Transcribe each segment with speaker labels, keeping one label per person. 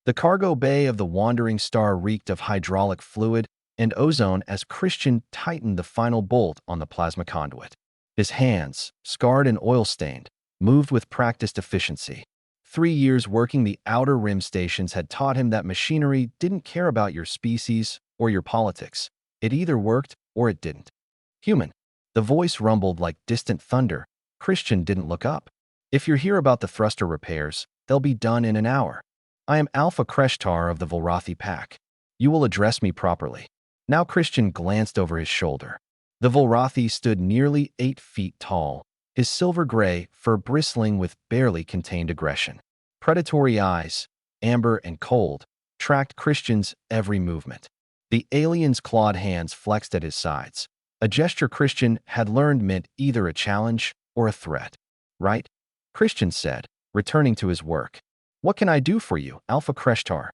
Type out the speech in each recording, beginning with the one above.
Speaker 1: The cargo bay of the wandering star reeked of hydraulic fluid and ozone as Christian tightened the final bolt on the plasma conduit. His hands, scarred and oil-stained, moved with practiced efficiency. 3 years working the outer rim stations had taught him that machinery didn't care about your species or your politics. It either worked or it didn't. Human. The voice rumbled like distant thunder. Christian didn't look up. If you're here about the thruster repairs, they'll be done in an hour. I am Alpha Kreshtar of the Volrathi Pack. You will address me properly. Now Christian glanced over his shoulder. The Volrathi stood nearly 8 feet tall, his silver gray fur bristling with barely contained aggression. Predatory eyes, amber and cold, tracked Christian's every movement. The alien's clawed hands flexed at his sides, a gesture Christian had learned meant either a challenge or a threat. Right? Christian said, returning to his work. What can I do for you, Alpha Kreshtar?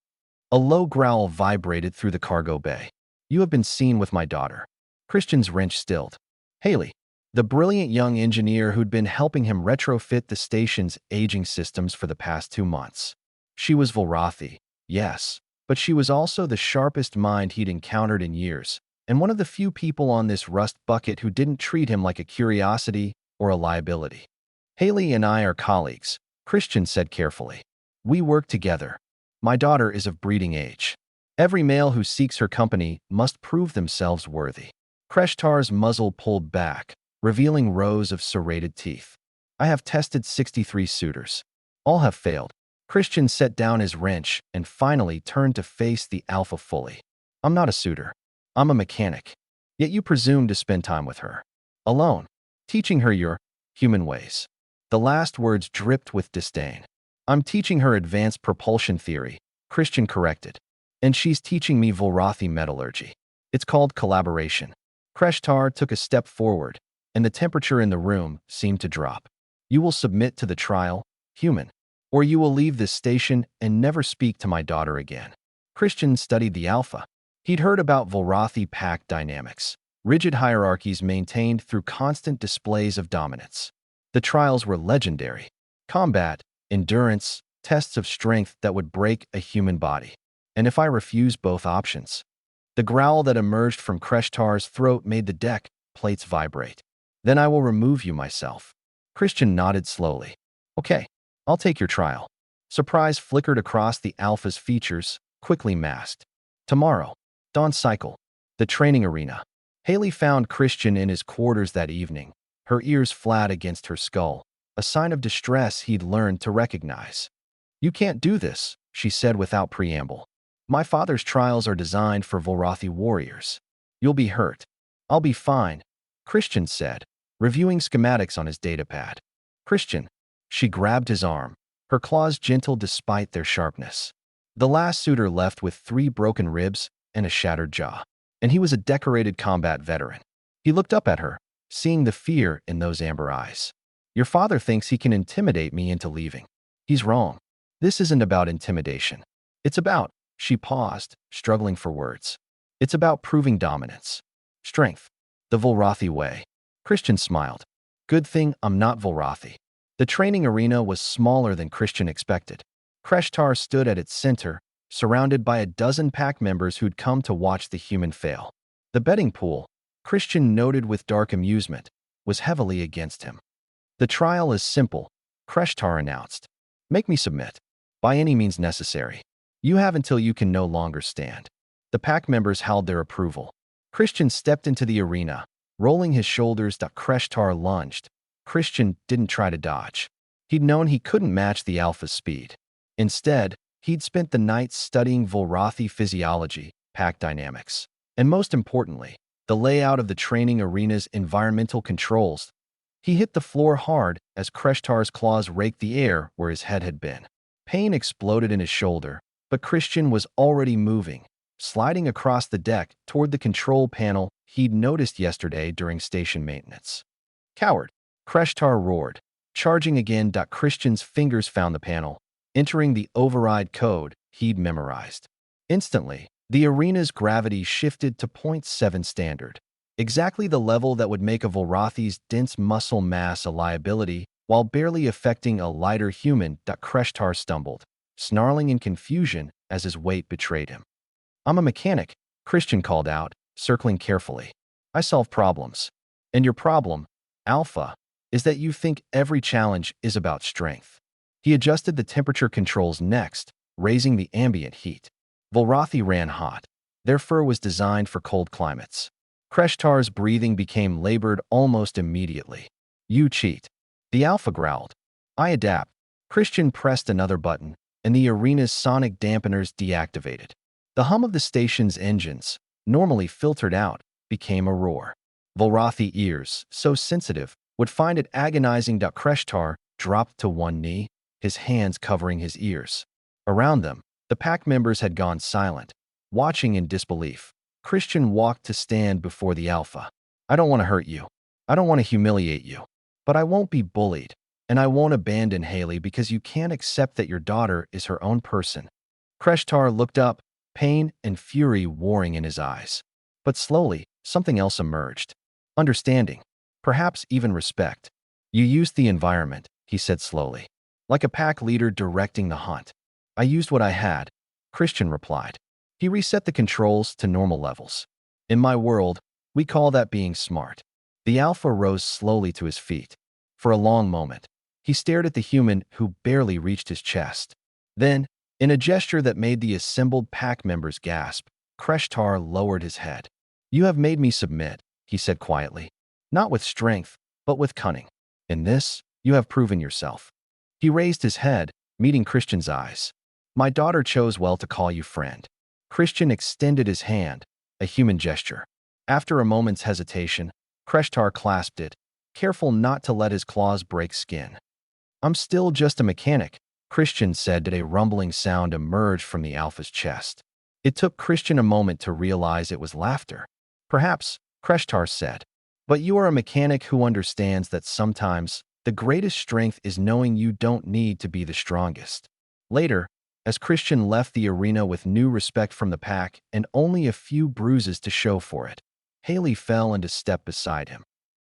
Speaker 1: A low growl vibrated through the cargo bay. You have been seen with my daughter. Christian's wrench stilled. Haley, the brilliant young engineer who'd been helping him retrofit the station's aging systems for the past 2 months. She was Volrathi, yes, but she was also the sharpest mind he'd encountered in years, and one of the few people on this rust bucket who didn't treat him like a curiosity or a liability. Haley and I are colleagues, Christian said carefully. We work together. My daughter is of breeding age. Every male who seeks her company must prove themselves worthy. Kreshtar's muzzle pulled back, revealing rows of serrated teeth. I have tested 63 suitors. All have failed. Christian set down his wrench and finally turned to face the Alpha fully. I'm not a suitor. I'm a mechanic. Yet you presume to spend time with her. Alone, teaching her your human ways. The last words dripped with disdain. I'm teaching her advanced propulsion theory, Christian corrected. And she's teaching me Volrathi metallurgy. It's called collaboration. Kreshtar took a step forward, and the temperature in the room seemed to drop. You will submit to the trial, human, or you will leave this station and never speak to my daughter again. Christian studied the Alpha. He'd heard about Volrathi pack dynamics, rigid hierarchies maintained through constant displays of dominance. The trials were legendary. Combat, endurance, tests of strength that would break a human body. And if I refuse both options? The growl that emerged from Kreshtar's throat made the deck plates vibrate. Then I will remove you myself. Christian nodded slowly. Okay, I'll take your trial. Surprise flickered across the Alpha's features, quickly masked. Tomorrow, dawn cycle, the training arena. Haley found Christian in his quarters that evening, her ears flat against her skull, a sign of distress he'd learned to recognize. You can't do this, she said without preamble. My father's trials are designed for Volrathi warriors. You'll be hurt. I'll be fine, Christian said, reviewing schematics on his datapad. Christian. She grabbed his arm, her claws gentle despite their sharpness. The last suitor left with 3 broken ribs and a shattered jaw, and he was a decorated combat veteran. He looked up at her, seeing the fear in those amber eyes. Your father thinks he can intimidate me into leaving. He's wrong. This isn't about intimidation. It's about, she paused, struggling for words. It's about proving dominance. Strength. The Volrathi way. Christian smiled. Good thing I'm not Volrathi. The training arena was smaller than Christian expected. Kreshtar stood at its center, surrounded by a dozen pack members who'd come to watch the human fail. The betting pool, Christian noted with dark amusement, was heavily against him. The trial is simple, Kreshtar announced. Make me submit. By any means necessary. You have until you can no longer stand. The pack members howled their approval. Christian stepped into the arena, rolling his shoulders. Kreshtar lunged. Christian didn't try to dodge. He'd known he couldn't match the Alpha's speed. Instead, he'd spent the night studying Volrathi physiology, pack dynamics, and most importantly, the layout of the training arena's environmental controls. He hit the floor hard as Kreshtar's claws raked the air where his head had been. Pain exploded in his shoulder, but Christian was already moving, sliding across the deck toward the control panel he'd noticed yesterday during station maintenance. Coward! Kreshtar roared, charging again. Christian's fingers found the panel, entering the override code he'd memorized. Instantly, the arena's gravity shifted to .7 standard, exactly the level that would make a Volrathi's dense muscle mass a liability while barely affecting a lighter human. Kreshtar stumbled, snarling in confusion as his weight betrayed him. I'm a mechanic, Christian called out, circling carefully. I solve problems. And your problem, Alpha, is that you think every challenge is about strength. He adjusted the temperature controls next, raising the ambient heat. Volrathi ran hot. Their fur was designed for cold climates. Kreshtar's breathing became labored almost immediately. You cheat. The Alpha growled. I adapt. Christian pressed another button, and the arena's sonic dampeners deactivated. The hum of the station's engines, normally filtered out, became a roar. Volrathi ears, so sensitive, would find it agonizing that Kreshtar dropped to one knee, his hands covering his ears. Around them, the pack members had gone silent, watching in disbelief. Christian walked to stand before the Alpha. I don't want to hurt you. I don't want to humiliate you. But I won't be bullied, and I won't abandon Haley because you can't accept that your daughter is her own person. Kreshtar looked up, pain and fury warring in his eyes. But slowly, something else emerged. Understanding. Perhaps even respect. You used the environment, he said slowly. Like a pack leader directing the hunt. I used what I had, Christian replied. He reset the controls to normal levels. In my world, we call that being smart. The Alpha rose slowly to his feet. For a long moment, he stared at the human who barely reached his chest. Then, in a gesture that made the assembled pack members gasp, Kreshtar lowered his head. You have made me submit, he said quietly. Not with strength, but with cunning. In this, you have proven yourself. He raised his head, meeting Christian's eyes. My daughter chose well to call you friend. Christian extended his hand, a human gesture. After a moment's hesitation, Kreshtar clasped it, careful not to let his claws break skin. I'm still just a mechanic, Christian said as a rumbling sound emerged from the Alpha's chest. It took Christian a moment to realize it was laughter. Perhaps, Kreshtar said, but you are a mechanic who understands that sometimes the greatest strength is knowing you don't need to be the strongest. Later, as Christian left the arena with new respect from the pack and only a few bruises to show for it, Haley fell into step beside him.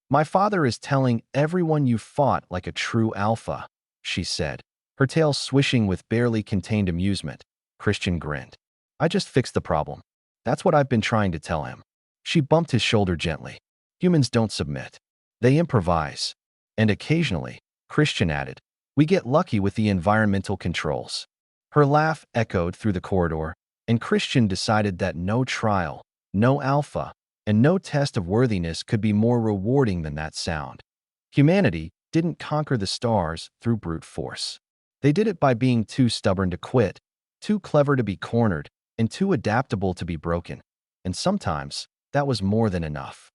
Speaker 1: My father is telling everyone you fought like a true Alpha, she said, her tail swishing with barely contained amusement. Christian grinned. I just fixed the problem. That's what I've been trying to tell him. She bumped his shoulder gently. Humans don't submit. They improvise. And occasionally, Christian added, we get lucky with the environmental controls. Her laugh echoed through the corridor, and Christian decided that no trial, no Alpha, and no test of worthiness could be more rewarding than that sound. Humanity didn't conquer the stars through brute force. They did it by being too stubborn to quit, too clever to be cornered, and too adaptable to be broken. And sometimes, that was more than enough.